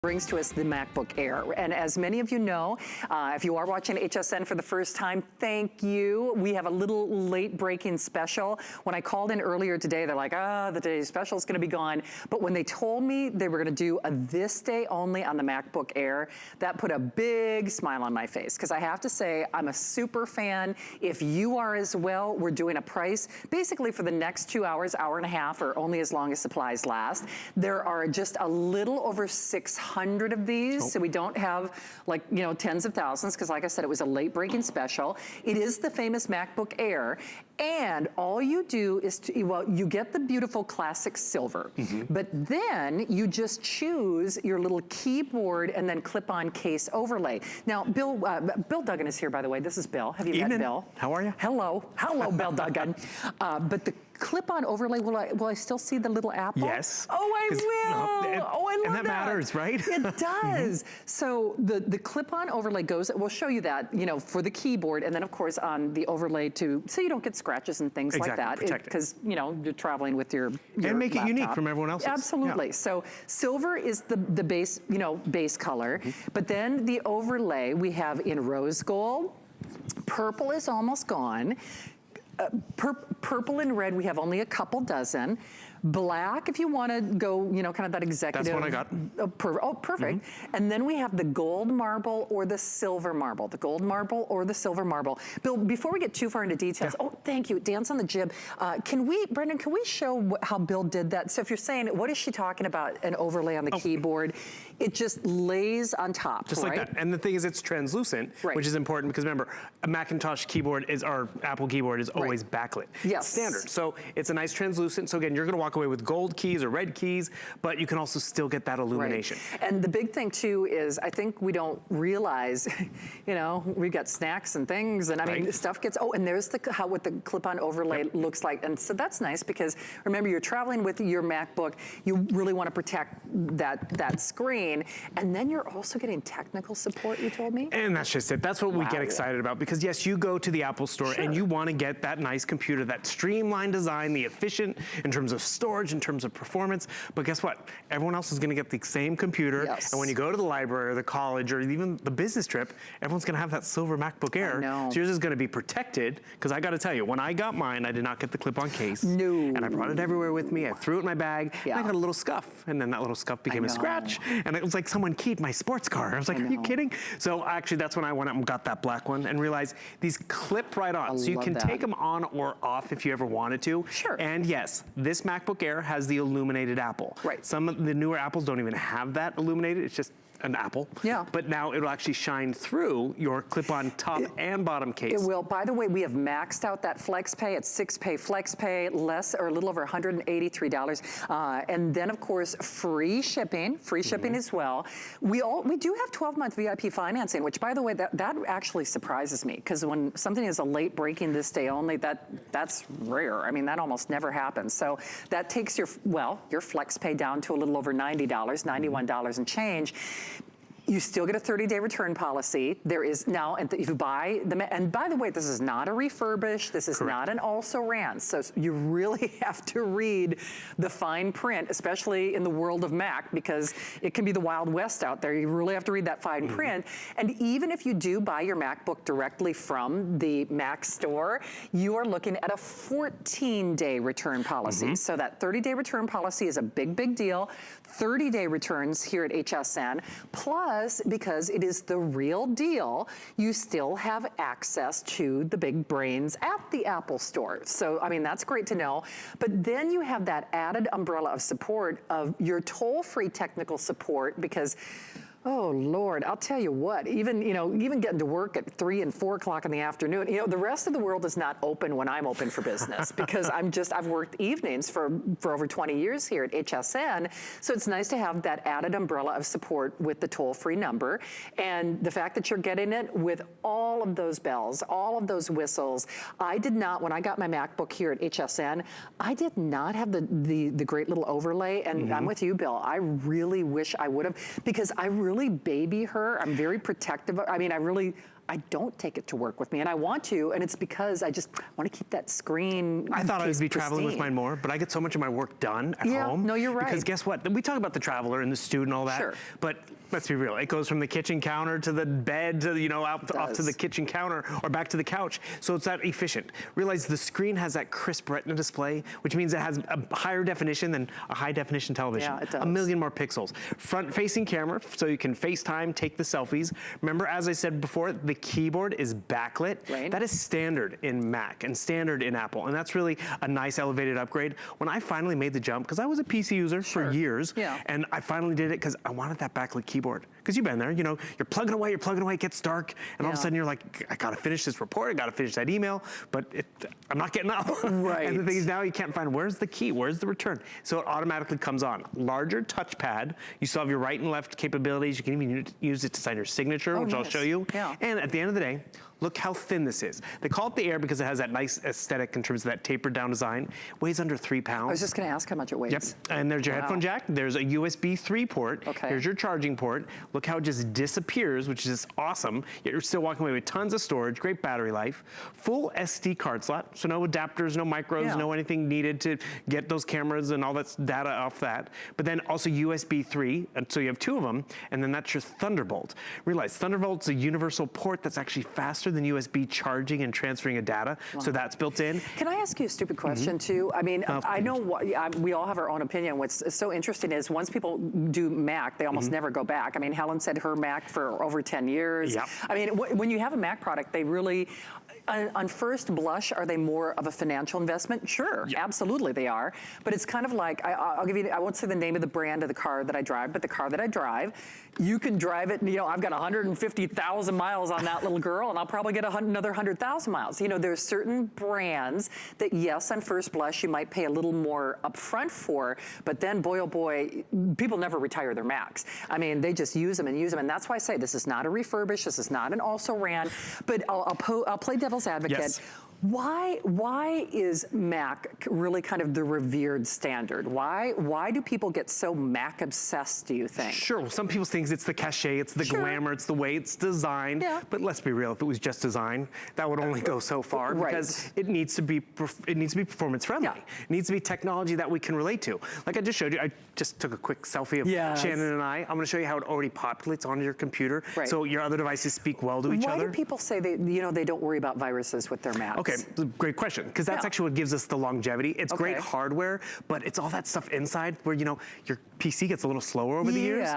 brings to us the MacBook Air. And as many of you know, if you are watching HSN for the first time, thank you. We have a little late breaking special. When I called in earlier today, they're like, the today's special is gonna be gone. But when they told me they were gonna do a this day only on the MacBook Air, that put a big smile on my face. Because I have to say, I'm a super fan. If you are as well, we're doing a price basically for the next 2 hours, hour and a half, or only as long as supplies last. There are just a little over 600 of these, so we don't have like, you know, tens of thousands, because like I said, it was a late breaking special. It is the famous MacBook Air, and all you do is, well, you get the beautiful classic silver, but then you just choose your little keyboard and then clip-on case overlay. Now, Bill Duggan is here, by the way. This is Bill. Have you met Bill? How are you? Hello, Bill Duggan. But the clip-on overlay, will I still see the little apple? Yes. Oh, I will. Oh, I love that. And that matters, right? It does. So the clip-on overlay goes, we'll show you that, you know, for the keyboard, and then of course on the overlay to, so you don't get scratches and things like that. Because, you know, you're traveling with your and make laptop. It unique from everyone else's. Absolutely. Yeah. So silver is the base, you know, base color. But then the overlay we have in rose gold. Purple is almost gone. Purple and red, we have only a couple dozen. Black, if you want to go, you know, kind of that executive. That's what I got. Oh, perfect. And then we have the gold marble or the silver marble. The gold marble or the silver marble. Bill, before we get too far into details, oh, thank you, Dance on the Jib. Brendan, can we show how Bill did that? So if you're saying, what is she talking about, an overlay on the keyboard? It just lays on top, just like that. And the thing is, it's translucent, which is important because remember, a Macintosh keyboard is, our Apple keyboard is always backlit. Yes. Standard. So it's a nice translucent. So again, you're gonna walk away with gold keys or red keys, but you can also still get that illumination. And the big thing too is, I think we don't realize, you know, we've got snacks and things, and I mean, stuff gets, and there's what the clip-on overlay looks like. And so that's nice because remember, you're traveling with your MacBook, you really want to protect that screen, and then you're also getting technical support, you told me? And that's just it. That's what we get excited about, because yes, you go to the Apple Store and you want to get that nice computer, that streamlined design, the efficient in terms of storage, in terms of performance, but guess what? Everyone else is going to get the same computer, and when you go to the library or the college or even the business trip, everyone's going to have that silver MacBook Air. So yours is going to be protected, because I got to tell you, when I got mine, I did not get the clip-on case. And I brought it everywhere with me. I threw it in my bag, and I got a little scuff, and then that little scuff became a scratch, and it was like someone keyed my sports car. I was like, are you kidding? So actually, that's when I went out and got that black one and realized these clip right on. So you can take them on or off if you ever wanted to. And yes, this MacBook Air has the illuminated Apple. Some of the newer Apples don't even have that illuminated. It's just an Apple. But now it'll actually shine through your clip-on top and bottom case. It will. By the way, we have maxed out that FlexPay. It's 6-pay FlexPay, less or a little over $183. And then of course, free shipping as well. We do have 12-month VIP financing, which by the way, that actually surprises me, because when something is a late breaking this day only, that's rare. I mean, that almost never happens. So that takes your FlexPay down to a little over $90, $91 and change. You still get a 30-day return policy. There is now, and if you buy and by the way, this is not a refurbish, this is not an also ran. So you really have to read the fine print, especially in the world of Mac, because it can be the Wild West out there. You really have to read that fine print. And even if you do buy your MacBook directly from the Mac store, you are looking at a 14-day return policy. So that 30-day return policy is a big, big deal. 30-day returns here at HSN, plus because it is the real deal, you still have access to the big brains at the Apple Store. So, I mean, that's great to know. But then you have that added umbrella of support of your toll-free technical support, because oh Lord, I'll tell you what, even getting to work at 3 and 4 o'clock in the afternoon, the rest of the world is not open when I'm open for business, because I've worked evenings for over 20 years here at HSN. So it's nice to have that added umbrella of support with the toll-free number. And the fact that you're getting it with all of those bells, all of those whistles. I did not, when I got my MacBook here at HSN, I did not have the great little overlay. And I'm with you, Bill. I really wish I would have, because I really baby her. I'm very protective. I mean, I don't take it to work with me, and I want to, and it's because I just want to keep that screen. I thought I'd be traveling with mine more, but I get so much of my work done at home. No, you're right. Because guess what? We talk about the traveler and the student and all that, but let's be real. It goes from the kitchen counter to the bed to, you know, off to the kitchen counter or back to the couch. So it's that efficient. Realize the screen has that crisp retina display, which means it has a higher definition than a high definition television. Yeah, it does. 1 million more pixels. Front facing camera, so you can FaceTime, take the selfies. Remember, as I said before, the keyboard is backlit. Right. That is standard in Mac and standard in Apple. And that's really a nice elevated upgrade. When I finally made the jump, because I was a PC user for years, and I finally did it because I wanted that backlit keyboard. Because you've been there, you know, you're plugging away, it gets dark, and all of a sudden you're like, I gotta finish this report, I gotta finish that email, but I'm not getting up. Right. And the thing is now you can't find, where's the key, where's the return? So it automatically comes on. Larger touchpad, you still have your right and left capabilities, you can even use it to sign your signature, which I'll show you. Yeah. And at the end of the day, look how thin this is. They call it the Air because it has that nice aesthetic in terms of that tapered down design. Weighs under 3 pounds. I was just gonna ask how much it weighs. Yep, and there's your headphone jack. There's a USB 3 port. Okay. Here's your charging port. Look how it just disappears, which is awesome. Yet you're still walking away with tons of storage, great battery life. Full SD card slot, so no adapters, no micros, no anything needed to get those cameras and all that data off that. But then also USB 3, and so you have 2 of them, and then that's your Thunderbolt. Realize Thunderbolt's a universal port that's actually faster than USB charging and transferring of data, so that's built in. Can I ask you a stupid question too? I mean, I know we all have our own opinion. What's so interesting is once people do Mac, they almost never go back. I mean, Helen said her Mac for over 10 years. Yep. I mean, when you have a Mac product, they really, on first blush, are they more of a financial investment? Sure, absolutely they are. But it's kind of like, I'll give you, I won't say the name of the brand of the car that I drive, but the car that I drive, you can drive it, you know, I've got 150,000 miles on that little girl, and I'll probably get another 100,000 miles. You know, there's certain brands that, yes, on first blush, you might pay a little more upfront for, but then, boy, oh boy, people never retire their Macs. I mean, they just use them, and that's why I say this is not a refurbish, this is not an also ran, but I'll play devil's advocate. Yes. Why is Mac really kind of the revered standard? Why do people get so Mac obsessed, do you think? Sure, well, some people think it's the cachet, it's the glamour, it's the way it's designed. Yeah. But let's be real, if it was just design, that would only go so far because it needs to be performance friendly. It needs to be technology that we can relate to. Like I just showed you, I just took a quick selfie of Shannon and I. I'm going to show you how it already populates onto your computer, so your other devices speak well to each other. Why do people say they don't worry about viruses with their Macs? Okay, great question, because that's actually what gives us the longevity. It's great hardware, but it's all that stuff inside where, you know, your PC gets a little slower over the years.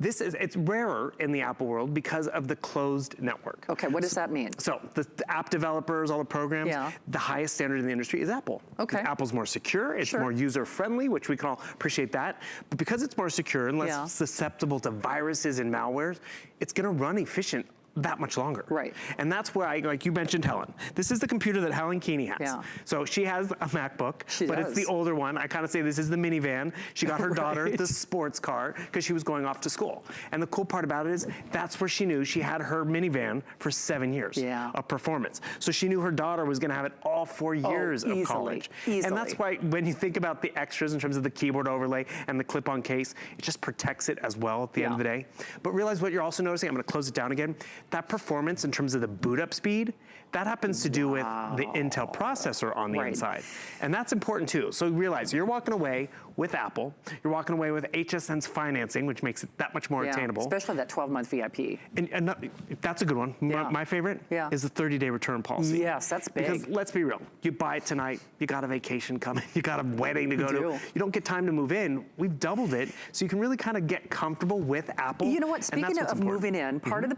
It's rarer in the Apple world because of the closed network. Okay, what does that mean? So the app developers, all the programs, the highest standard in the industry is Apple. Okay. Apple's more secure, it's more user-friendly, which we can all appreciate that. But because it's more secure and less susceptible to viruses and malwares, it's gonna run efficient that much longer. Right. And that's where like you mentioned Helen. This is the computer that Helen Keeney has. Yeah. So she has a MacBook, but it's the older one. I kind of say this is the minivan. She got her daughter the sports car because she was going off to school. And the cool part about it is that's where she knew she had her minivan for 7 years of performance. So she knew her daughter was going to have it all 4 years of college. And that's why when you think about the extras in terms of the keyboard overlay and the clip-on case, it just protects it as well at the end of the day. But realize what you're also noticing, I'm going to close it down again, that performance in terms of the boot up speed, that happens to do with the Intel processor on the inside. And that's important too. So realize you're walking away with Apple, you're walking away with HSN's financing, which makes it that much more attainable. Especially that 12-month VIP. And that's a good one. My favorite is the 30-day return policy. Yes, that's big. Because let's be real, you buy it tonight, you got a vacation coming, you got a wedding to go to, you don't get time to move in, we've doubled it, so you can really kind of get comfortable with Apple. You know what, speaking of moving in, part of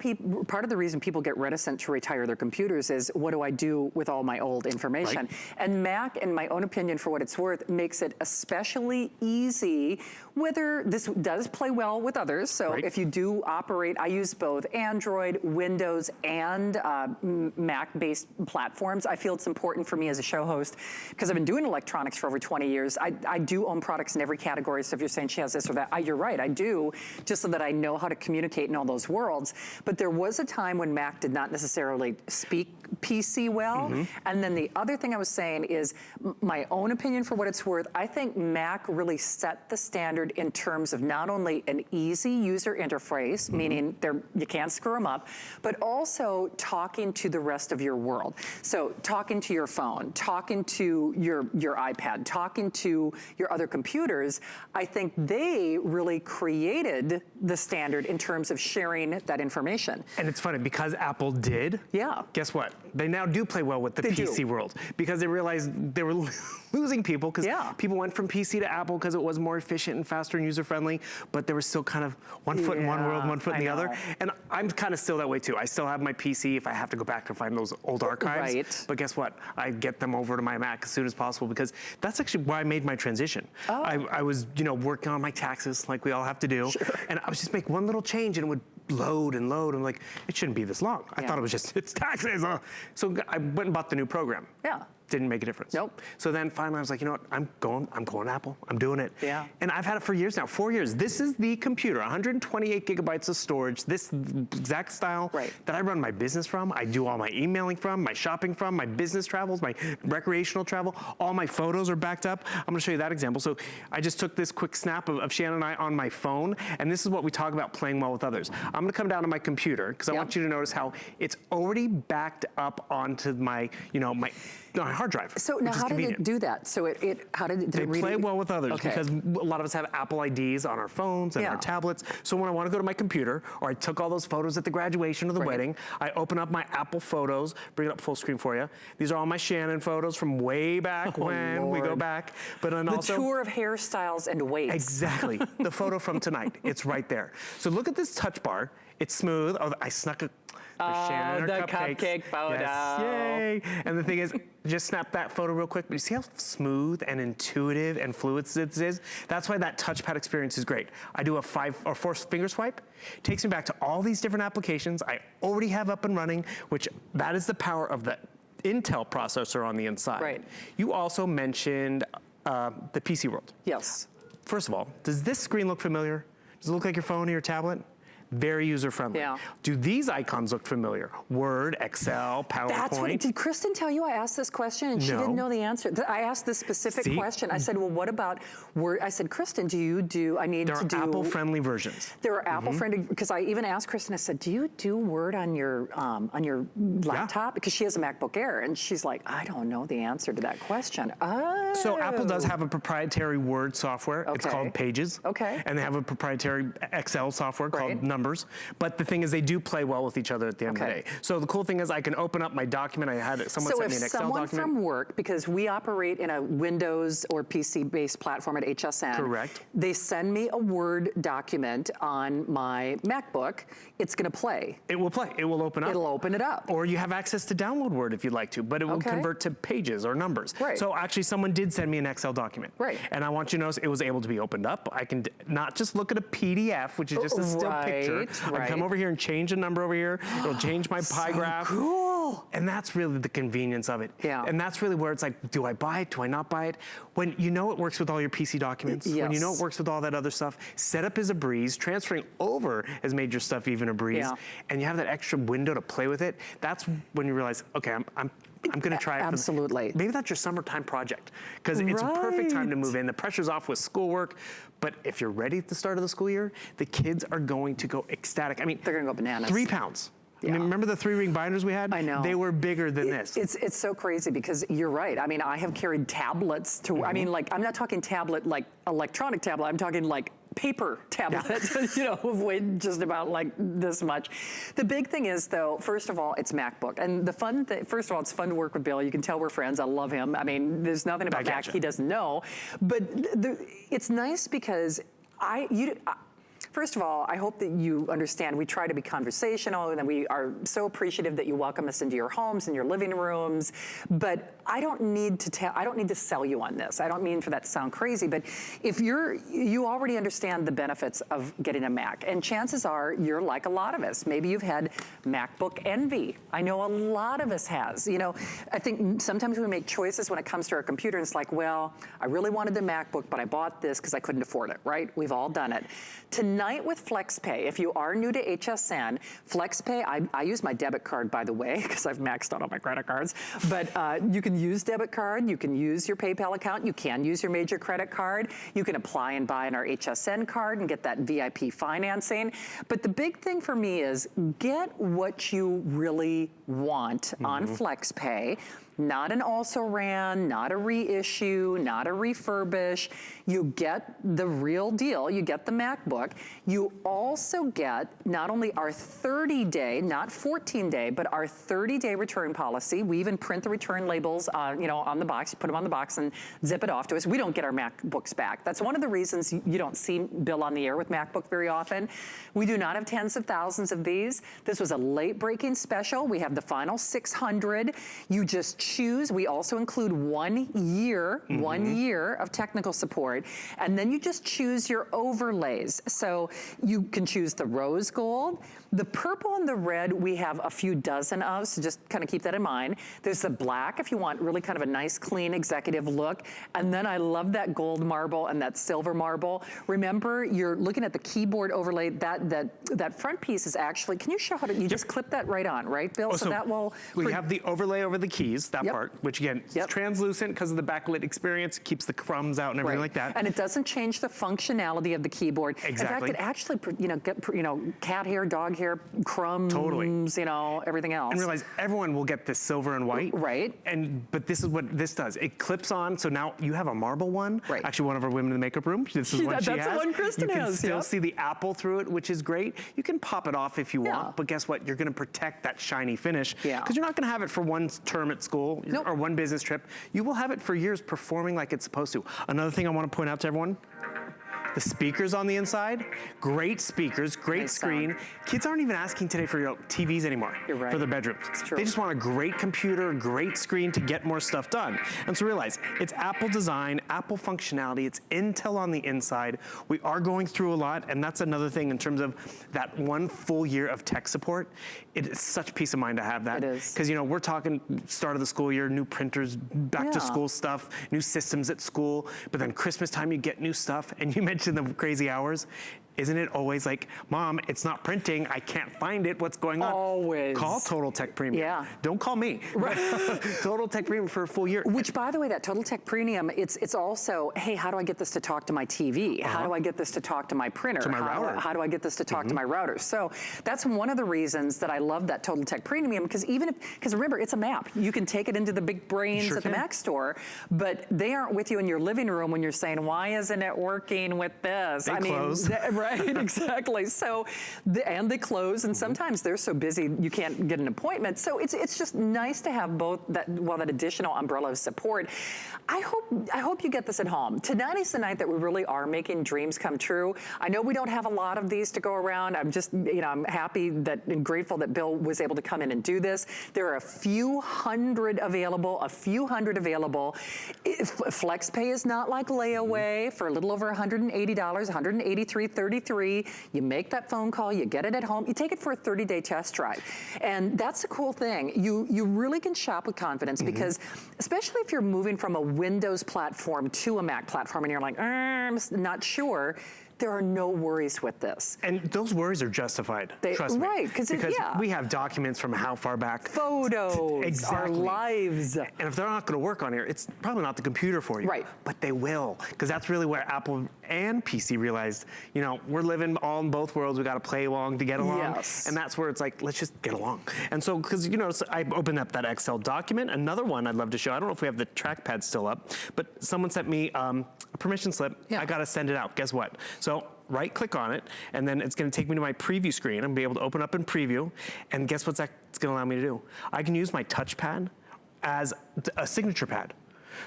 the reason people get reticent to retire their computers is, what do I do with all my old information? And Mac, in my own opinion, for what it's worth, makes it especially easy, whether this does play well with others. So if you do operate, I use both Android, Windows, and Mac-based platforms. I feel it's important for me as a show host, because I've been doing electronics for over 20 years. I do own products in every category, so if you're saying she has this or that, you're right, I do, just so that I know how to communicate in all those worlds. But there was a time when Mac did not necessarily speak PC well. And then the other thing I was saying is, my own opinion for what it's worth, I think Mac really set the standard standard in terms of not only an easy user interface, meaning you can't screw them up, but also talking to the rest of your world. So talking to your phone, talking to your iPad, talking to your other computers, I think they really created the standard in terms of sharing that information. And it's funny, because Apple did, yeah. Guess what? They now do play well with the PC world, because they realized they were losing people, because people went from PC to Apple because it was more efficient and faster and user-friendly, but there was still kind of one foot in one world, one foot in the other. And I'm kind of still that way too. I still have my PC if I have to go back to find those old archives. Right. But guess what? I get them over to my Mac as soon as possible, because that's actually why I made my transition. Oh. I was, working on my taxes like we all have to do. Sure. And I was just make one little change and it would load and load. I'm like, it shouldn't be this long. I thought it was just, it's taxes. So I went and bought the new program. Yeah. Didn't make a difference. Nope. So then finally I was like, you know what, I'm going Apple. I'm doing it. Yeah. And I've had it for years now, 4 years. This is the computer, 128 gigabytes of storage, this exact style that I run my business from. I do all my emailing from, my shopping from, my business travels, my recreational travel. All my photos are backed up. I'm gonna show you that example. So I just took this quick snap of Shannon and I on my phone, and this is what we talk about playing well with others. I'm gonna come down to my computer, because I want you to notice how it's already backed up onto my, my hard drive. So now how did it do that? So how did it They play well with others, because a lot of us have Apple IDs on our phones and our tablets. So when I want to go to my computer, or I took all those photos at the graduation or the wedding, I open up my Apple Photos, bring it up full screen for you. These are all my Shannon photos from way back when we go back. But then also the tour of hairstyles and weights. Exactly. The photo from tonight, it's right there. So look at this touch bar. It's smooth. Oh, I snuck a Shannon, the cupcake photo. Yes, yay. And the thing is, just snap that photo real quick, but you see how smooth and intuitive and fluid this is? That's why that touchpad experience is great. I do a 5 or 4 finger swipe. It takes me back to all these different applications I already have up and running, which that is the power of the Intel processor on the inside. Right. You also mentioned the PC world. Yes. First of all, does this screen look familiar? Does it look like your phone or your tablet? Very user-friendly. Yeah. Do these icons look familiar? Word, Excel, PowerPoint? That's what, did Kristen tell you I asked this question and she didn't know the answer? I asked this specific question. I said, well, what about Word? I said, Kristen, I need to do... There are Apple-friendly versions. There are Apple-friendly, because I even asked Kristen, I said, do you do Word on your laptop? Because she has a MacBook Air, and she's like, I don't know the answer to that question. Oh. So Apple does have a proprietary Word software. It's called Pages. Okay. And they have a proprietary Excel software called Numbers. But the thing is, they do play well with each other at the end of the day. So the cool thing is, I can open up my document. I had someone sent me an Excel document. So if someone from work, because we operate in a Windows or PC-based platform at HSN. Correct. They send me a Word document on my MacBook, it's going to play. It will play. It will open up. It'll open it up. Or you have access to download Word if you'd like to, but it will convert to pages or numbers. Right. So actually, someone did send me an Excel document. Right. And I want you to notice it was able to be opened up. I can not just look at a PDF, which is just a still picture. I can come over here and change a number over here. It'll change my pie graph. Cool. And that's really the convenience of it. Yeah. And that's really where it's like, do I buy it? Do I not buy it? When you know it works with all your PC documents, when you know it works with all that other stuff, setup is a breeze. Transferring over has made your stuff even a breeze. Yeah. And you have that extra window to play with it. That's when you realize, okay, I'm going to try it. Absolutely. Maybe that's your summertime project, because it's a perfect time to move in. The pressure's off with schoolwork, but if you're ready at the start of the school year, the kids are going to go ecstatic. I mean, they're going to go bananas. 3 pounds. Yeah. I mean, remember the 3-ring binders we had? I know. They were bigger than this. It's so crazy, because you're right. I mean, I have carried tablets to, I mean, like, I'm not talking tablet like electronic tablet. I'm talking like paper tablet, of weight just about like this much. The big thing is, though, first of all, it's MacBook. And the fun thing, first of all, it's fun to work with Bill. You can tell we're friends. I love him. I mean, there's nothing about Mac he doesn't know. But it's nice because first of all, I hope that you understand we try to be conversational, and we are so appreciative that you welcome us into your homes and your living rooms. But I don't need to sell you on this. I don't mean for that to sound crazy, but if you already understand the benefits of getting a Mac, and chances are you're like a lot of us. Maybe you've had MacBook envy. I know a lot of us has. I think sometimes we make choices when it comes to our computer, and it's like, well, I really wanted the MacBook, but I bought this because I couldn't afford it, right? We've all done it. To tonight with FlexPay, if you are new to HSN, FlexPay, I use my debit card, by the way, because I've maxed out all my credit cards, but you can use debit card, you can use your PayPal account, you can use your major credit card, you can apply and buy in our HSN card and get that VIP financing. But the big thing for me is get what you really want on FlexPay. Not an also-ran, not a reissue, not a refurbish. You get the real deal. You get the MacBook. You also get not only our 30-day, not 14-day, but our 30-day return policy. We even print the return labels, you know, on the box. You put them on the box and zip it off to us. We don't get our MacBooks back. That's one of the reasons you don't see Bill on the air with MacBook very often. We do not have tens of thousands of these. This was a late-breaking special. We have the final 600. You just choose. We also include 1 year, 1 year of technical support, and then you just choose your overlays. So you can choose the rose gold, the purple and the red. We have a few dozen of, so just kind of keep that in mind. There's the black if you want really kind of a nice, clean executive look, and then I love that gold marble and that silver marble. Remember, you're looking at the keyboard overlay. That front piece is actually. Can you show how to? You just clip that right on, right, Bill? Oh, so that will. We have the overlay over the keys. That part, which again, is translucent because of the backlit experience, keeps the crumbs out and everything like that. And it doesn't change the functionality of the keyboard. Exactly. In fact, it actually, cat hair, dog hair, crumbs, you know, everything else. And realize everyone will get this silver and white. Right. But this is what this does. It clips on, so now you have a marble one. Right. Actually, one of our women in the makeup room, this is what she has. That's the one Kristen has. You can still see the apple through it, which is great. You can pop it off if you want, but guess what? You're gonna protect that shiny finish. Because you're not gonna have it for one term at school or one business trip. You will have it for years performing like it's supposed to. Another thing I want to point out to everyone, the speakers on the inside, great speakers, great screen. Kids aren't even asking today for TVs anymore for their bedrooms. It's true. They just want a great computer, great screen to get more stuff done. And so realize, it's Apple design, Apple functionality, it's Intel on the inside. We are going through a lot, and that's another thing in terms of that 1 full year of tech support. It is such peace of mind to have that. It is. Because, you know, we're talking start of the school year, new printers, back to school stuff, new systems at school, but then Christmas time you get new stuff, and you mentioned the crazy hours. Isn't it always like, Mom, it's not printing, I can't find it, what's going on? Always. Call Total Tech Premium. Yeah. Don't call me. Right. Total Tech Premium for a full year. Which, by the way, that Total Tech Premium, it's also, hey, how do I get this to talk to my TV? How do I get this to talk to my printer? To my router. How do I get this to talk to my router? So that's one of the reasons that I love that Total Tech Premium, because because remember, it's a map. You can take it into the big brains at the Mac store, but they aren't with you in your living room when you're saying, why isn't it working with this? They close. Right, exactly. So, and they close, and sometimes they're so busy you can't get an appointment. So it's just nice to have both that additional umbrella of support. I hope you get this at home. Tonight is the night that we really are making dreams come true. I know we don't have a lot of these to go around. I'm just, I'm happy and grateful that Bill was able to come in and do this. There are a few hundred available. FlexPay is not like layaway for a little over $180, $183.33. You make that phone call, you get it at home, you take it for a 30-day test drive. And that's the cool thing. You really can shop with confidence because, especially if you're moving from a Windows platform to a Mac platform and you're like, I'm not sure, there are no worries with this. And those worries are justified, trust me. Right, because we have documents from how far back. Photos, our lives. And if they're not gonna work on here, it's probably not the computer for you. Right. But they will, because that's really where Apple and PC realized, we're living all in both worlds, we gotta play along to get along. Yes. And that's where it's like, let's just get along. And so, because so I opened up that Excel document, another one I'd love to show, I don't know if we have the trackpad still up, but someone sent me a permission slip, I gotta send it out, guess what? So right click on it, and then it's gonna take me to my preview screen. I'm gonna be able to open up in preview, and guess what's that's gonna allow me to do? I can use my touchpad as a signature pad.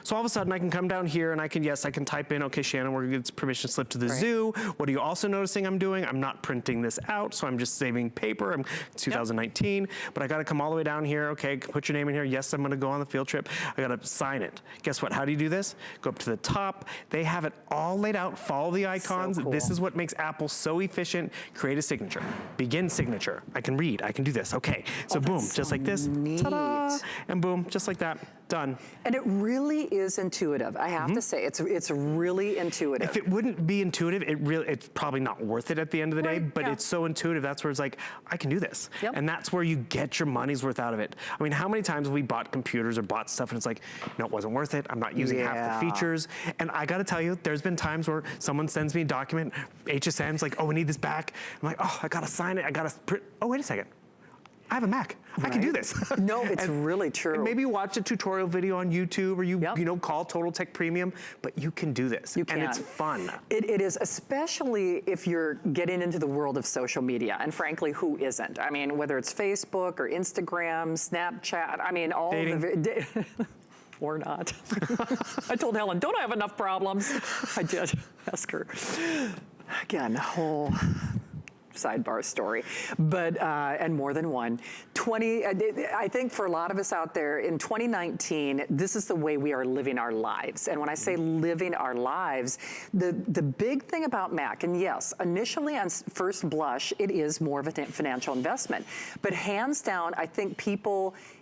So all of a sudden I can come down here and I can type in, okay, Shannon, we're gonna get permission slip to the zoo. What are you also noticing I'm doing? I'm not printing this out, so I'm just saving paper. I'm 2019, but I gotta come all the way down here. Okay, put your name in here. Yes, I'm gonna go on the field trip. I gotta sign it. Guess what? How do you do this? Go up to the top. They have it all laid out. Follow the icons. So cool. This is what makes Apple so efficient. Create a signature. Begin signature. I can read. I can do this. Okay, so boom, just like this. Neat. Ta-da! And boom, just like that. done. And it really is intuitive. I have to say, it's really intuitive. If it wouldn't be intuitive, it's probably not worth it at the end of the day, but it's so intuitive. That's where it's like, I can do this. And that's where you get your money's worth out of it. I mean, how many times have we bought computers or bought stuff and it's like, no, it wasn't worth it. I'm not using half the features. And I gotta tell you, there's been times where someone sends me a document, HSN's like, oh, we need this back. I'm like, oh, I gotta sign it. I gotta print. Oh, wait a second. I have a Mac. I can do this. No, it's really true. And maybe watch a tutorial video on YouTube, or you know, call Total Tech Premium, but you can do this. You can. And it's fun. It is, especially if you're getting into the world of social media. And frankly, who isn't? I mean, whether it's Facebook or Instagram, Snapchat, I mean, all the... Or not. I told Helen, don't I have enough problems? I did ask her. Again, whole sidebar story, but and more than one. I think for a lot of us out there in 2019, this is the way we are living our lives. And when I say living our lives, the big thing about Mac, and yes, initially on first blush, it is more of a financial investment, but hands down, I think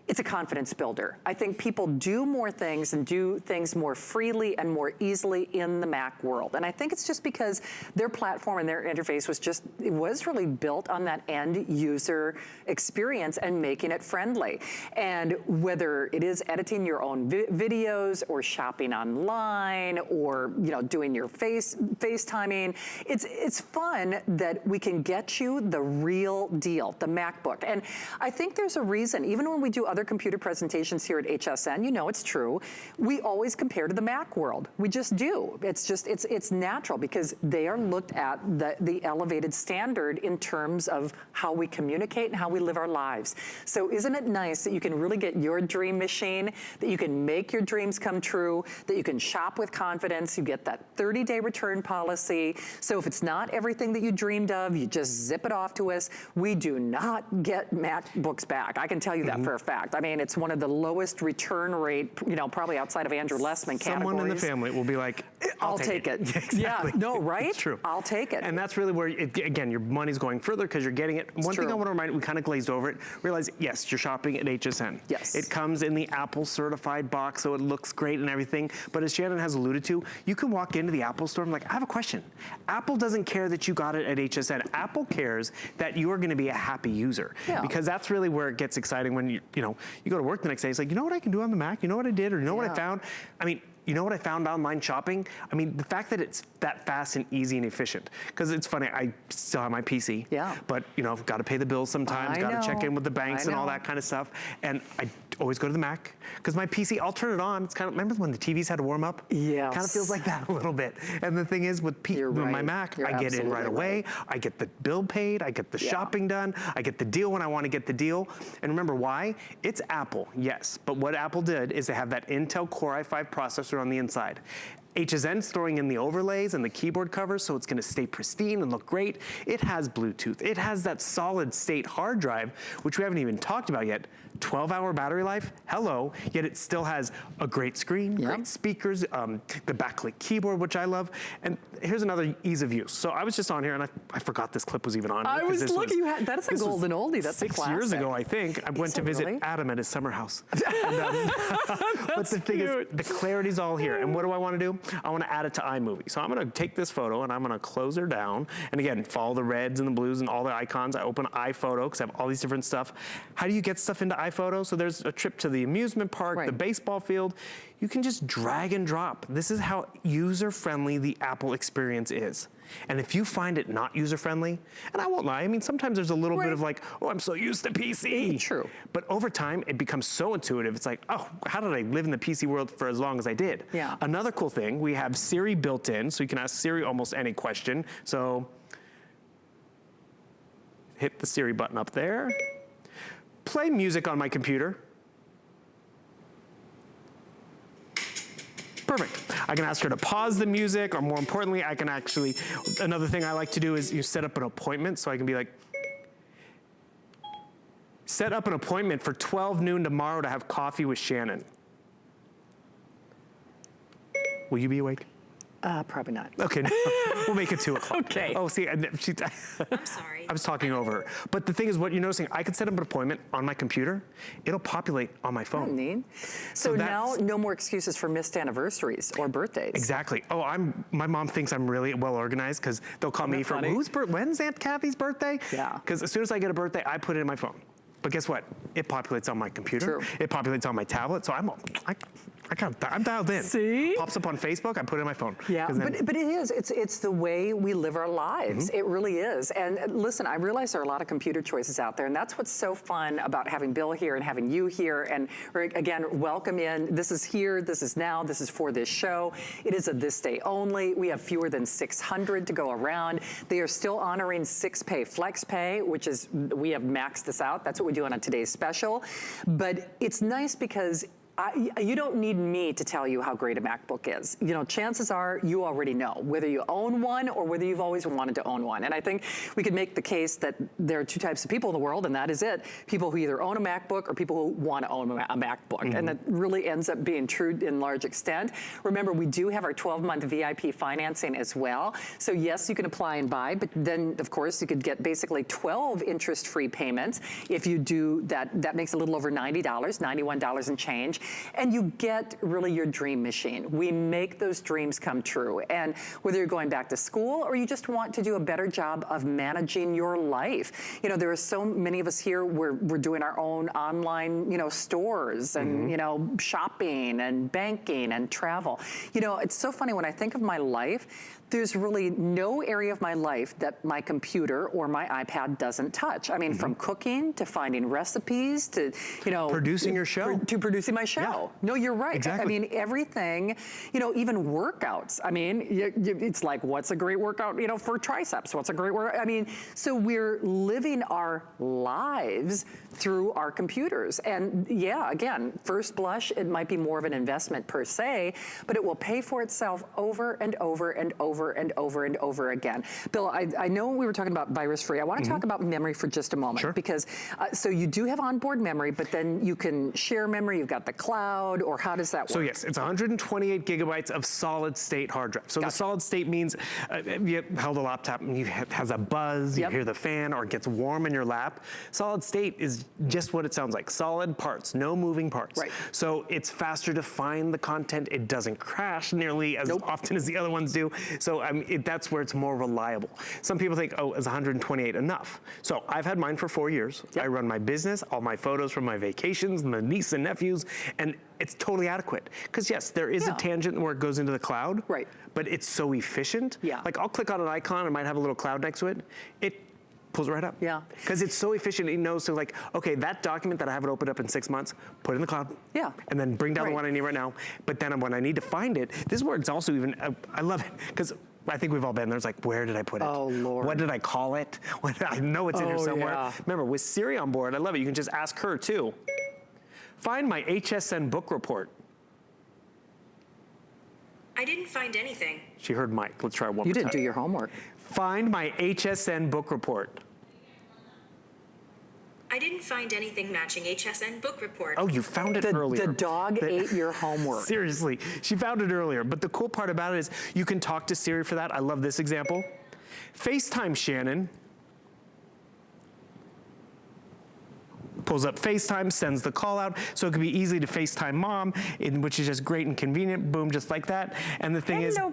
it's a confidence builder. I think people do more things and do things more freely and more easily in the Mac world. And I think it's just because their platform and their interface was really built on that end user experience and making it friendly. And whether it is editing your own videos or shopping online or doing your FaceTiming, it's fun that we can get you the real deal, the MacBook. And I think there's a reason, even when we do other computer presentations here at HSN, it's true, we always compare to the Mac world. We just do. It's natural because they are looked at the elevated standard in terms of how we communicate and how we live our lives. So isn't it nice that you can really get your dream machine, that you can make your dreams come true, that you can shop with confidence, you get that 30-day return policy. So if it's not everything that you dreamed of, you just zip it off to us. We do not get MacBooks back. I can tell you that for a fact. I mean, it's one of the lowest return rate, probably outside of Andrew Lessman categories. Someone in the family will be like, I'll take it. Exactly. Yeah, no, right? It's true. I'll take it. And that's really where, again, your money's going further because you're getting it. One thing I want to remind you, we kind of glazed over it. Realize, yes, you're shopping at HSN. Yes. It comes in the Apple certified box, so it looks great and everything. But as Shannon has alluded to, you can walk into the Apple store and like, I have a question. Apple doesn't care that you got it at HSN. Apple cares that you are going to be a happy user. Yeah. Because that's really where it gets exciting when you go to work the next day. It's like, you know what I can do on the Mac? You know what I did? Or you know what I found? I mean, you know what I found online shopping? I mean, the fact that it's that fast and easy and efficient. Because it's funny, I still have my PC. Yeah. But, got to pay the bills sometimes, got to check in with the banks and all that kind of stuff. And I always go to the Mac. Because my PC, I'll turn it on. It's kind of, remember when the TVs had to warm up? Yeah. Kind of feels like that a little bit. And the thing is, with my Mac, I get in right away. I get the bill paid. I get the shopping done. I get the deal when I want to get the deal. And remember why? It's Apple, yes. But what Apple did is they have that Intel Core i5 processor on the inside. HSN's throwing in the overlays and the keyboard covers, so it's gonna stay pristine and look great. It has Bluetooth. It has that solid state hard drive, which we haven't even talked about yet. 12-hour battery life, hello, yet it still has a great screen, great speakers, the backlit keyboard, which I love. And here's another ease of use. So I was just on here, and I forgot this clip was even on. I was looking, that's a golden oldie, that's a classic. 6 years ago, I think, I went to visit Adam at his summer house. And, but the thing is, the clarity's all here. And what do I want to do? I want to add it to iMovie. So I'm going to take this photo, and I'm going to close her down. And again, follow the reds and the blues and all the icons. I open iPhoto, because I have all these different stuff. How do you get stuff into iPhoto? So there's a trip to the amusement park, the baseball field. You can just drag and drop. This is how user-friendly the Apple experience is. And if you find it not user-friendly, and I won't lie, I mean, sometimes there's a little bit of like, oh, I'm so used to PC. True. But over time, it becomes so intuitive. It's like, oh, how did I live in the PC world for as long as I did? Yeah. Another cool thing, we have Siri built in, so you can ask Siri almost any question. So hit the Siri button up there. Play music on my computer. Perfect. I can ask her to pause the music, or more importantly, I can actually, another thing I like to do is you set up an appointment, so I can be like, set up an appointment for 12 noon tomorrow to have coffee with Shannon. Will you be awake? Probably not. Okay, we'll make it 2 o'clock. Okay. Oh, see, I'm sorry. I was talking over her. But the thing is, what you're noticing, I can set up an appointment on my computer. It'll populate on my phone. Neat. So now, no more excuses for missed anniversaries or birthdays. Exactly. Oh, my mom thinks I'm really well organized because they'll call me from when's Aunt Kathy's birthday? Yeah. Because as soon as I get a birthday, I put it in my phone. But guess what? It populates on my computer. True. It populates on my tablet. So I'm dialed in. See? Pops up on Facebook, I put it in my phone. Yeah, Then, but it is. It's the way we live our lives. It really is. And listen, I realize there are a lot of computer choices out there, and that's what's so fun about having Bill here and having you here. And again, welcome in. This is here, this is now, this is for this show. It is a this day only. We have fewer than 600 to go around. They are still honoring 6-pay flex pay, which is, we have maxed this out. That's what we're doing on today's special. But it's nice because you don't need me to tell you how great a MacBook is. You know, chances are you already know, whether you own one or whether you've always wanted to own one. And I think we could make the case that there are 2 types of people in the world, and that is it. People who either own a MacBook or people who want to own a MacBook. And that really ends up being true in large extent. Remember, we do have our 12-month VIP financing as well. So yes, you can apply and buy, but then of course you could get basically 12 interest-free payments. If you do that, that makes a little over $90, $91 and change. And you get really your dream machine. We make those dreams come true. And whether you're going back to school or you just want to do a better job of managing your life. You know, there are so many of us here, we're doing our own online, stores and, shopping and banking and travel. You know, it's so funny when I think of my life, there's really no area of my life that my computer or my iPad doesn't touch. I mean, from cooking to finding recipes to, producing your show. To producing my show. Yeah. No, you're right. Exactly. I mean, everything, even workouts. I mean, it's like, what's a great workout, for triceps? What's a great workout? I mean, so we're living our lives through our computers. And yeah, again, first blush, it might be more of an investment per se, but it will pay for itself over and over and over and over and over again. Bill, I know we were talking about virus-free. I want to talk about memory for just a moment. Sure. Because, so you do have onboard memory, but then you can share memory, you've got the cloud, or how does that work? So yes, it's 128 gigabytes of solid state hard drive. So the solid state means you held a laptop and it has a buzz, you hear the fan, or it gets warm in your lap. Solid state is just what it sounds like. Solid parts, no moving parts. Right. So it's faster to find the content. It doesn't crash nearly as often as the other ones do. So that's where it's more reliable. Some people think, oh, is 128 enough? So I've had mine for 4 years. I run my business, all my photos from my vacations, my niece and nephews, and it's totally adequate. Because yes, there is a tangent where it goes into the cloud, but it's so efficient. Like I'll click on an icon, it might have a little cloud next to it. It pulls it right up. Yeah. Because it's so efficient, it knows, so like, okay, that document that I have it opened up in 6 months, put it in the cloud. Yeah. And then bring down the one I need right now. But then when I need to find it, this is where it's also even, I love it, because I think we've all been there. It's like, where did I put it? Oh, Lord. What did I call it? I know it's in here somewhere. Remember, with Siri on board, I love it. You can just ask her too. Find my HSN book report. I didn't find anything. She heard Mike. Let's try one more time. You didn't do your homework. Find my HSN book report. I didn't find anything matching HSN book report. Oh, you found it earlier. The dog ate your homework. Seriously, she found it earlier. But the cool part about it is you can talk to Siri for that. I love this example. FaceTime Shannon. Pulls up FaceTime, sends the call out, so it can be easy to FaceTime mom, which is just great and convenient. Boom, just like that. And the thing is, hello.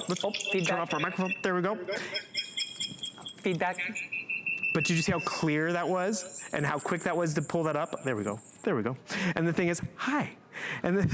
Let's turn off our microphone. There we go. Feedback. But did you see how clear that was and how quick that was to pull that up? There we go. There we go. And the thing is, hi. And then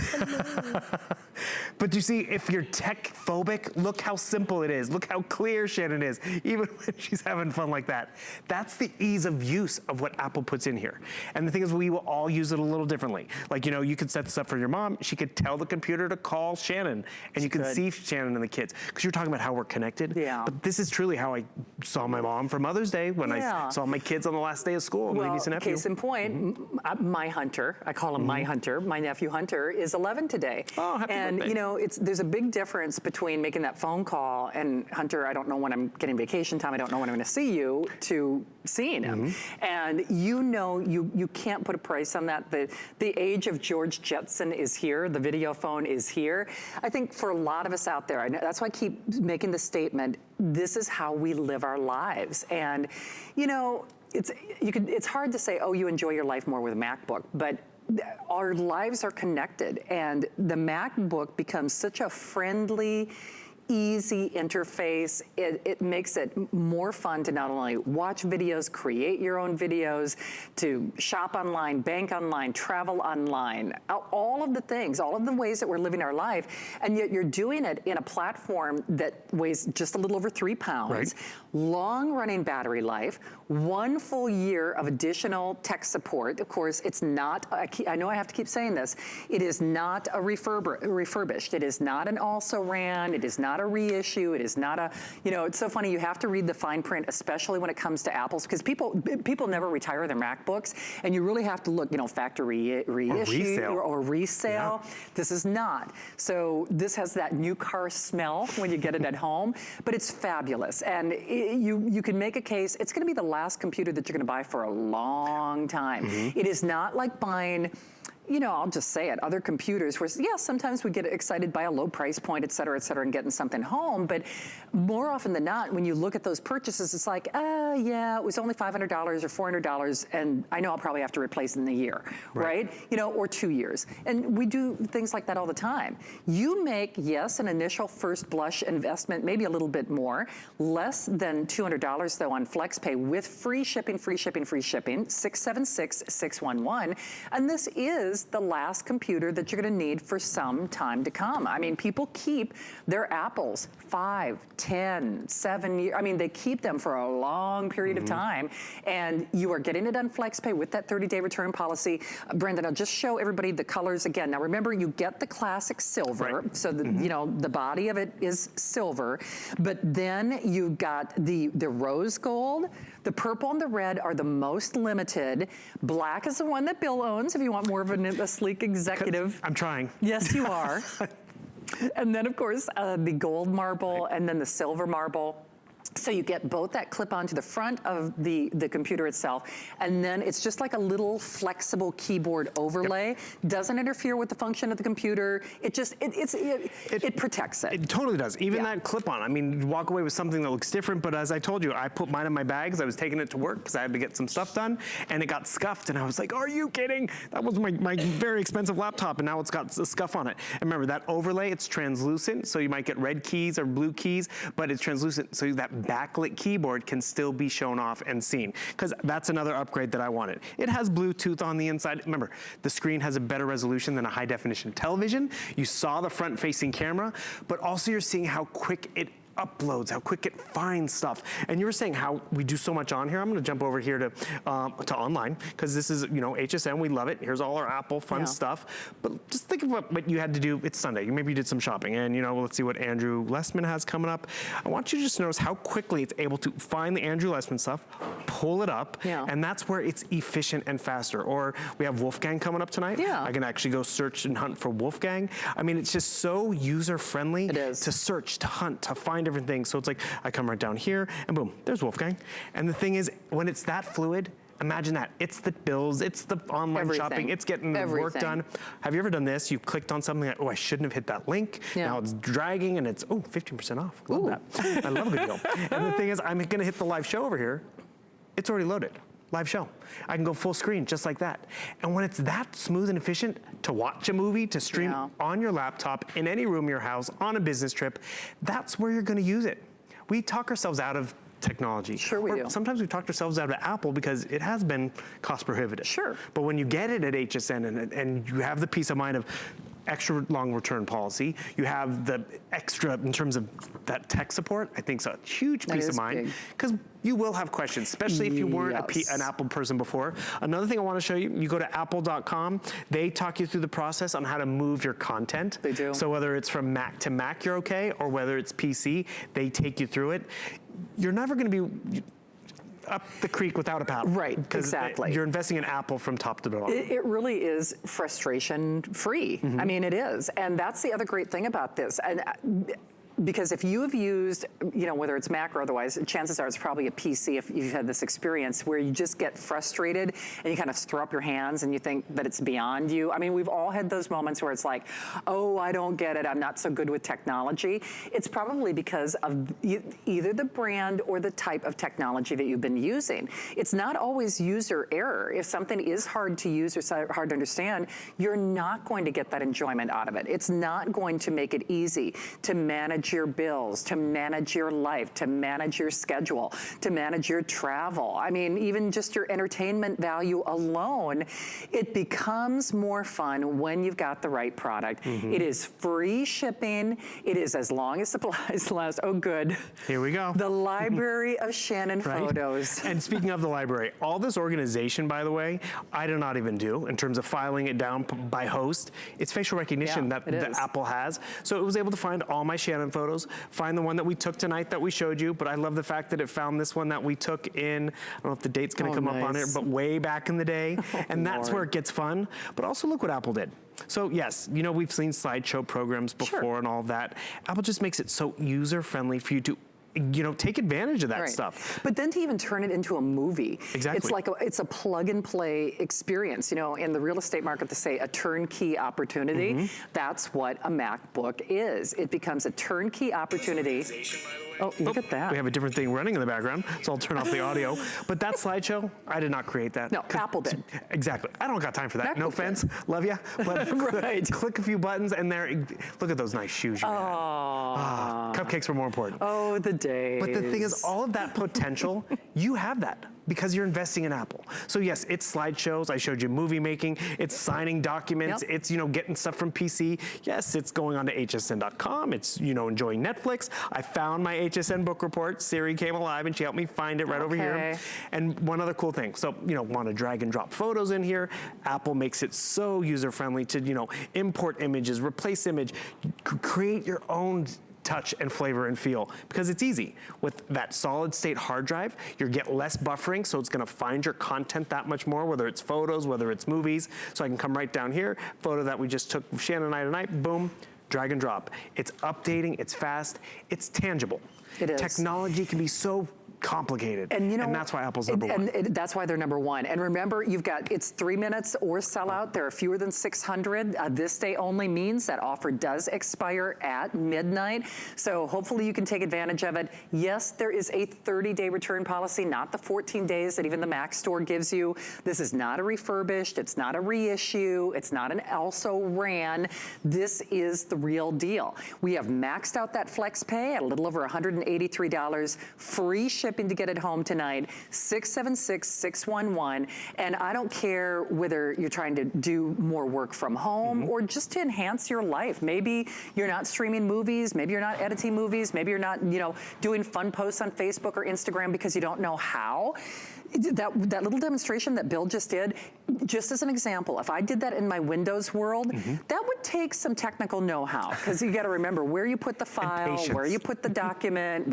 but you see, if you're tech phobic, look how simple it is. Look how clear Shannon is, even when she's having fun like that. That's the ease of use of what Apple puts in here. And the thing is, we will all use it a little differently. Like, you could set this up for your mom. She could tell the computer to call Shannon, and you can see Shannon and the kids. Because you're talking about how we're connected. Yeah. But this is truly how I saw my mom for Mother's Day when I saw my kids on the last day of school. Well, case in point, my Hunter, I call him my Hunter, my nephew Hunter, Hunter is 11 today. Oh, happy birthday. You know, there's a big difference between making that phone call and, Hunter, I don't know when I'm getting vacation time, I don't know when I'm going to see you, to seeing him. And you know, you can't put a price on that. The age of George Jetson is here. The video phone is here. I think for a lot of us out there, that's why I keep making the statement, this is how we live our lives. And, you know, it's hard to say, oh, you enjoy your life more with a MacBook, but our lives are connected, and the MacBook becomes such a friendly, easy interface. It makes it more fun to not only watch videos, create your own videos, to shop online, bank online, travel online, all of the things, all of the ways that we're living our life, and yet you're doing it in a platform that weighs just a little over 3 pounds, right. Long-running battery life, 1 full year of additional tech support. Of course, it's not, I know I have to keep saying this, it is not a refurbished. It is not an also-ran. It is not a reissue. It is not a, you know, it's so funny. You have to read the fine print, especially when it comes to Apples, because people never retire their MacBooks, and you really have to look, you know, factory reissue or resale. Yeah. This is not. So this has that new car smell when you get it at home, but it's fabulous. And you can make a case, it's going to be the last computer that you're going to buy for a long time. It is not like buying, you know, I'll just say it, other computers where, yeah, sometimes we get excited by a low price point, et cetera, and getting something home. But more often than not, when you look at those purchases, it's like, yeah, it was only $500 or $400, and I know I'll probably have to replace it in a year, right? You know, or 2 years. And we do things like that all the time. You make, yes, an initial first blush investment, maybe a little bit more, less than $200 though on FlexPay with free shipping, 676-611. And this is the last computer that you're going to need for some time to come. I mean, people keep their Apples 5, 10, 7 years. I mean, they keep them for a long period of time, and you are getting it on FlexPay with that 30-day return policy. Brendan, I'll just show everybody the colors again. Now, remember, you get the classic silver, so the, you know, the body of it is silver, but then you've got the rose gold. The purple and the red are the most limited. Black is the one that Bill owns if you want more of a sleek executive. I'm trying. Yes, you are. And then, of course, the gold marble and then the silver marble. So you get both that clip onto the front of the computer itself, and then it's just like a little flexible keyboard overlay. Doesn't interfere with the function of the computer. It just, it protects it. It totally does. Even that clip-on. I mean, you walk away with something that looks different, but as I told you, I put mine in my bag because I was taking it to work because I had to get some stuff done, and it got scuffed, and I was like, are you kidding? That was my very expensive laptop, and now it's got a scuff on it. And remember, that overlay, it's translucent, so you might get red keys or blue keys, but it's translucent, so that backlit keyboard can still be shown off and seen, because that's another upgrade that I wanted. It has Bluetooth on the inside. Remember, the screen has a better resolution than a high definition television. You saw the front facing camera, but also you're seeing how quick it uploads, how quick it finds stuff. And you were saying how we do so much on here. I'm gonna jump over here to online, because this is, you know, HSN, we love it. Here's all our Apple fun stuff. But just think about what you had to do. It's Sunday, maybe you did some shopping, and you know, let's see what Andrew Lessman has coming up. I want you to just notice how quickly it's able to find the Andrew Lessman stuff, pull it up, and that's where it's efficient and faster. Or we have Wolfgang coming up tonight. I can actually go search and hunt for Wolfgang. I mean, it's just so user-friendly to search, to hunt, to find different things. So it's like, I come right down here, and boom, there's Wolfgang. And the thing is, when it's that fluid, imagine that. It's the bills, it's the online shopping, it's getting the work done. Have you ever done this? You clicked on something like, oh, I shouldn't have hit that link. Now it's dragging, and it's, oh, 15% off. Love that. I love a good deal. And the thing is, I'm gonna hit the live show over here. It's already loaded. Live show. I can go full screen just like that. And when it's that smooth and efficient to watch a movie, to stream on your laptop, in any room in your house, on a business trip, that's where you're gonna use it. We talk ourselves out of technology. Sure we do. Sometimes we talk ourselves out of Apple because it has been cost prohibitive. Sure. But when you get it at HSN and you have the peace of mind of extra long return policy, you have the extra in terms of that tech support, I think it's a huge peace of mind, because you will have questions, especially if you weren't an Apple person before. Another thing I want to show you, you go to apple.com, they talk you through the process on how to move your content. They do. So whether it's from Mac to Mac, you're okay, or whether it's PC, they take you through it. You're never going to be, up the creek without a paddle. Right, exactly. You're investing in Apple from top to bottom. It really is frustration free. I mean, it is. And that's the other great thing about this. And because if you have used, whether it's Mac or otherwise, chances are it's probably a PC if you've had this experience where you just get frustrated and you kind of throw up your hands and you think that it's beyond you. I mean, we've all had those moments where it's like, oh, I don't get it, I'm not so good with technology. It's probably because of either the brand or the type of technology that you've been using. It's not always user error. If something is hard to use or hard to understand, you're not going to get that enjoyment out of it. It's not going to make it easy to manage your bills, to manage your life, to manage your schedule, to manage your travel. I mean, even just your entertainment value alone, it becomes more fun when you've got the right product. It is free shipping. It is as long as supplies last. Oh, good. Here we go. The library of Shannon Right? photos. And speaking of the library, all this organization, by the way, I do not even do in terms of filing it down by host. It's facial recognition that Apple has. So it was able to find all my Shannon photos, find the one that we took tonight that we showed you, but I love the fact that it found this one that we took in, I don't know if the date's gonna come up on it, but way back in the day. And that's where it gets fun. But also look what Apple did. So yes, we've seen slideshow programs before and all that. Apple just makes it so user-friendly for you to take advantage of that stuff. But then to even turn it into a movie. Exactly. It's like it's a plug and play experience. In the real estate market, they say a turnkey opportunity. That's what a MacBook is. It becomes a turnkey opportunity. Oh, look at that. We have a different thing running in the background, so I'll turn off the audio. But that slideshow, I did not create that. No, Apple did. Exactly. I don't got time for that. MacBook no offense. Love ya. But Right. click a few buttons and there, look at those nice shoes you have. Cupcakes were more important. Oh, the days. But the thing is, all of that potential, you have that because you're investing in Apple. So yes, it's slideshows. I showed you movie making. It's signing documents. It's, getting stuff from PC. Yes, it's going on to hsn.com. It's, enjoying Netflix. I found my HSN book report. Siri came alive and she helped me find it right over here. And one other cool thing. So, want to drag and drop photos in here. Apple makes it so user-friendly to, import images, replace image, create your own touch and flavor and feel because it's easy. With that solid state hard drive, you get less buffering, so it's gonna find your content that much more, whether it's photos, whether it's movies. So I can come right down here, photo that we just took of Shannon and I tonight, boom, drag and drop. It's updating, it's fast, it's tangible. It is. Technology can be so complicated. And that's why Apple's number one. And that's why they're number one. And remember, it's 3 minutes or sell out. There are fewer than 600. This day only means that offer does expire at midnight. So hopefully you can take advantage of it. Yes, there is a 30-day return policy, not the 14 days that even the Mac store gives you. This is not a refurbished. It's not a reissue. It's not an also ran. This is the real deal. We have maxed out that flex pay at a little over $183. Free shipping to get it home tonight, 676-611. And I don't care whether you're trying to do more work from home or just to enhance your life. Maybe you're not streaming movies, maybe you're not editing movies, maybe you're not, doing fun posts on Facebook or Instagram because you don't know how. That little demonstration that Bill just did, just as an example, if I did that in my Windows world, that would take some technical know-how because you got to remember where you put the file, where you put the document,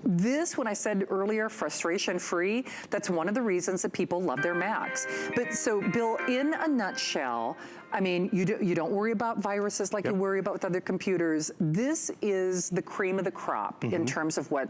this, when I said earlier, frustration-free, that's one of the reasons that people love their Macs. But so, Bill, in a nutshell, you don't worry about viruses like you worry about with other computers. This is the cream of the crop in terms of what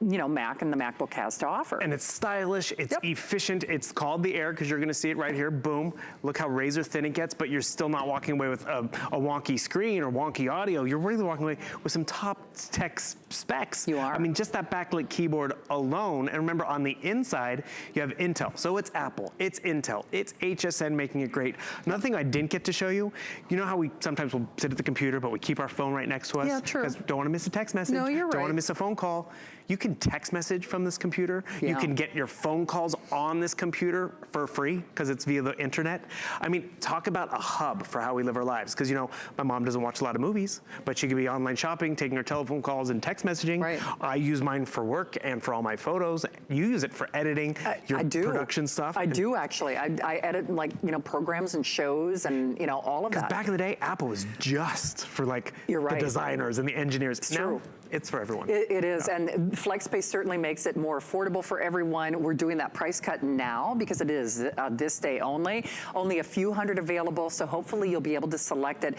Mac and the MacBook has to offer. And it's stylish, it's efficient, it's called the Air because you're gonna see it right here, boom. Look how razor thin it gets, but you're still not walking away with a wonky screen or wonky audio. You're really walking away with some top tech specs. You are. Just that backlit keyboard alone, and remember on the inside, you have Intel. So it's Apple, it's Intel, it's HSN making it great. Another thing I didn't get to show you, how we sometimes will sit at the computer, but we keep our phone right next to us? Yeah, true. Because don't want to miss a text message. No, you're right. Don't want to miss a phone call. You can text message from this computer. Yeah. You can get your phone calls on this computer for free because it's via the internet. Talk about a hub for how we live our lives. Because, my mom doesn't watch a lot of movies, but she can be online shopping, taking her telephone calls and text messaging. Right. I use mine for work and for all my photos. You use it for editing your production stuff. I do actually. I edit programs and shows and and you know, all of that. Back in the day, Apple was just for like You're right. the designers and the engineers. Now, true. it's for everyone. It is, and FlexPay certainly makes it more affordable for everyone. We're doing that price cut now because it is this day only. Only a few hundred available, so hopefully you'll be able to select it.